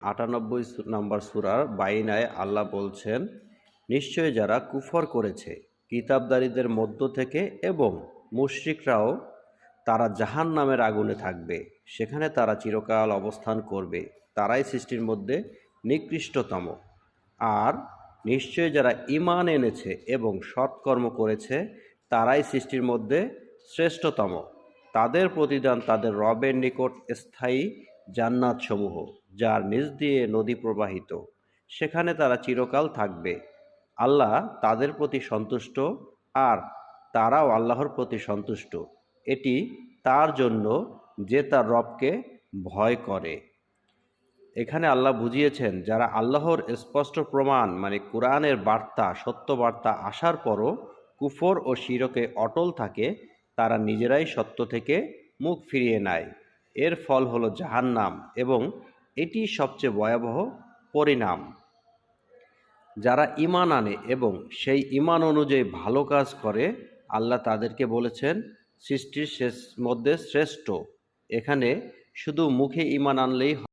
98 নম্বর সূরার বাইনায় আল্লাহ বলছেন, নিশ্চয়ই যারা কুফর করেছে কিতাবদারীদের মধ্য থেকে এবং মুশরিকরাও, তারা জাহান্নামের আগুনে থাকবে, সেখানে তারা চিরকাল অবস্থান করবে, তারাই সৃষ্টির মধ্যে নিকৃষ্টতম। আর নিশ্চয়ই যারা ঈমান এনেছে এবং সৎকর্ম করেছে তারাই সৃষ্টির মধ্যে শ্রেষ্ঠতম। তাদের প্রতিদান তাদের রবের নিকট স্থায়ী জান্নাতসমূহ, যার নিচ দিয়ে নদী প্রবাহিত, সেখানে তারা চিরকাল থাকবে। আল্লাহ তাদের প্রতি সন্তুষ্ট আর তারাও আল্লাহর প্রতি সন্তুষ্ট। এটি তার জন্য যে তার রবকে ভয় করে। এখানে আল্লাহ বুঝিয়েছেন, যারা আল্লাহর স্পষ্ট প্রমাণ মানে কোরআনের বার্তা, সত্য বার্তা আসার পরও কুফর ও শিরকে অটল থাকে, তারা নিজেরাই সত্য থেকে মুখ ফিরিয়ে নেয়। এর ফল হলো জাহান্নাম এবং এটি সবচেয়ে ভয়াবহ পরিণাম। যারা ঈমান আনে এবং সেই ঈমান অনুযায়ী ভালো কাজ করে, আল্লাহ তাদেরকে বলেছেন সৃষ্টির মধ্যে শ্রেষ্ঠ। এখানে শুধু মুখে ঈমান আনলেই